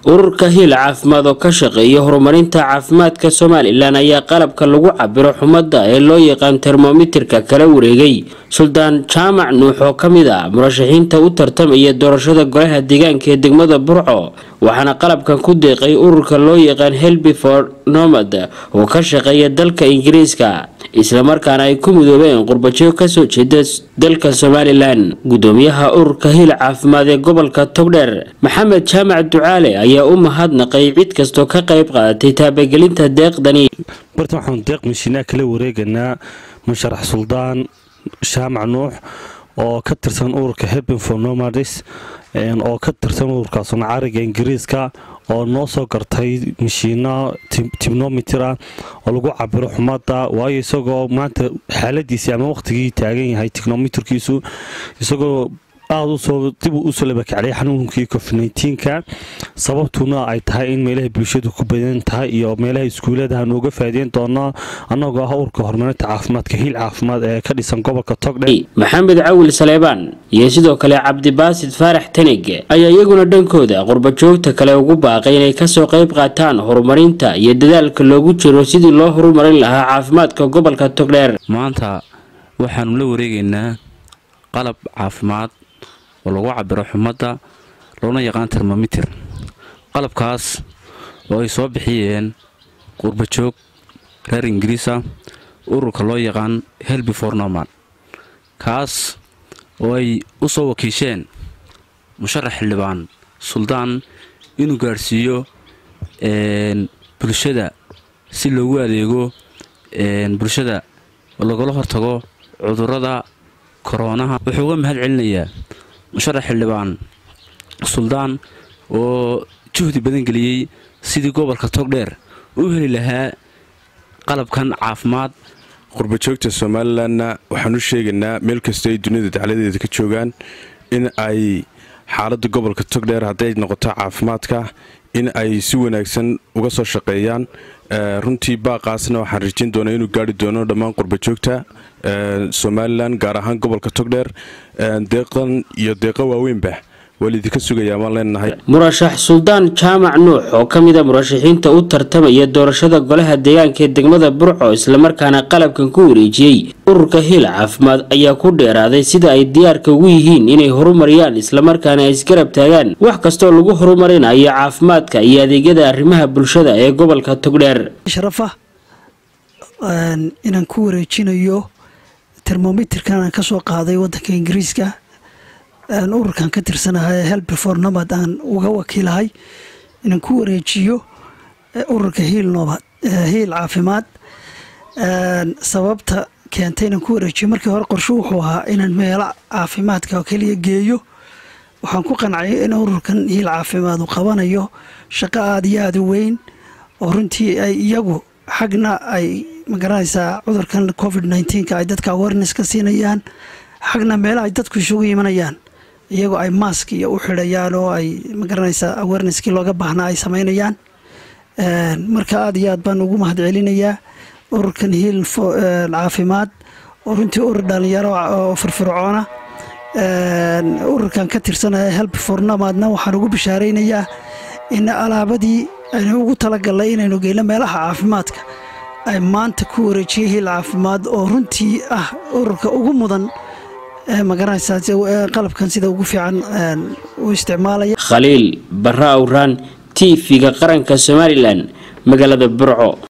ururka hiil caafimaad oo ka shaqeeya horumarinta caafimaadka Soomaaliland ayaa qalabka lagu cabiro xumada ee loo yaqaan thermometerka kala wareegay Suldaan Jaamac Nuux oo kamid ah murashaxiinta u tartamaya doorashada golaha deegaanka ee degmada Burco waxaana qalabkan ku deeqay ururka loo yaqaan Help for Nomad oo ka shaqeeya dalka Ingiriiska isla markaana ay ku midoobeen qurbajoog ka soo jeeda dalka Soomaaliland gudoomiyaha ururka hiil caafimaad ee gobolka Togdheer Maxamed Jaamac Ducaale ayaa u mahadnaqay cid kasto ka qayb qaadatay taabagelinta deeqdani barta waxaan deeq mishiina kala wareeganaa musharax Suldaan Jaamac Nuux oo ka tirsan ururka Help for Nomad oo ka tirsan ururka Soomaaliga Ingiriiska oo noo soo gartay mishiina thermometer oo lagu cabiro xumada waayo isagoo maanta xaaladiisa ama waqtigii taagan yahay thermometerkiisu isagoo aad u soo dib u soo labakacay xanuunkii COVID-19ka sababtuna ay tahay in meelaha bulshadu ku badan tahay iyo meelaha iskuulada nooga faa'iideyn doona anagoo ah ururka horumarinta caafimaadka hiil caafimaad ee ka dhisan gobolka Togdheer Maxamed Cawil Saleebaan iyo sidoo kale Cabdi Baasid Faarax Tanig ayaa iyaguna dhankooda qurbajoogta kale ugu baaqay inay ka soo qayb qaataan horumarinta iyo dadaalka loogu jiro sidii loo horumarin lahaa caafimaadka gobolka Togdheer maanta waxaan la wareegaynaa qalab caafimaad lagu cabiro xumada loona yaqaan thermometer qalabkaas oo ay soo bixiyeen qurbajoog reer Ingiriisa ururka loo yaqaan Help for Nomad kaas oo ay u soo wakiisheen musharax xildhibaan Suldaan inuu gaarsiiyo bulshada si loogu adeego bulshada lagala hortago cudurrada corona wuxuu uga mahad celinayaa musharax xildhibaan Suldaan oo juhdi badan galiyay sidii gobolka Togdheer u heli lahaa qalabkan caafimaad qurbajoogta Soomaaliland waxaan u sheegaynaa meel kasta ay dunida dacaladeeda ka joogaan in ay xaaladda gobolka Togdheer haday noqoto caafimaadka in ay si wanaagsan uga soo shaqeeyaan runtii baaqaasna waxaan rajin doonaa inuu gaari doono dhammaan qurbajoogta Soomaaliland gaar ahaan gobolka Togdheer deeqan iyo deeqa waaweynba walidi ka sugaya ma leenahay murashax Suldaan Jaamac Nuux oo kamid ah murashaxiinta u tartamaya doorashada golaha deegaanka ee degmada Burco isla markaana qalabkan ku wareejiyay ururka hiil caafimaad ayaa ku dheeraaday sida ay diyaarka ugu yihiin inay horumariyaan isla markaana ay isgarab taagaan wax kasto lagu horumarinayo caafimaadka iyo adeegyada arrimaha bulshada ee gobolka Togdheer sharafa inaan ku wareejinayo thermometerkan ka soo qaaday wadanka Ingiriiska ururkan ka tirsanahay Help for Nomad aan uga wakiilahay inaan ku wareejiyo ururka hiil caafimaad sababta keentay inaan ku wareejiyo markii hore qorshe wuxuu ahaa inaan meelo caafimaadka kaliya geeyo waxaan ku qancay in ururkan hiil caafimaad uu qabanayo shaqo aad iyo aad u weyn oo runtii ay iyagu xagna ay magaranaysaa cudurkan COVID-19 ay dadka awareness ka siinayaan xagna meelaha ay dadku isugu yimaanayaan iyagoo ay mask iyo u xidhayaan oo ay magaranaysaa awareness-kii looga baahnaa ay samaynayaan marka aad iyo aad baan ugu mahad celinayaa ururkan hiil caafimaad oo runtii urur dhalinyaro oo firfircoona ururkan ka tirsanaya Help for Nomadna waxaan ugu bishaaraynayaa in alaabadii aynu ugu talagalnay inaynu geyno meelaha caafimaadka ay maanta ku wareejiyay hiil caafimaad oo runtii ah ururka ugu mudan magaranaysaa qalabkan sida ugu fiican u isticmaalaya Khaliil Barra Awraan TV-ga qaranka Soomaaliland magaalada Burco.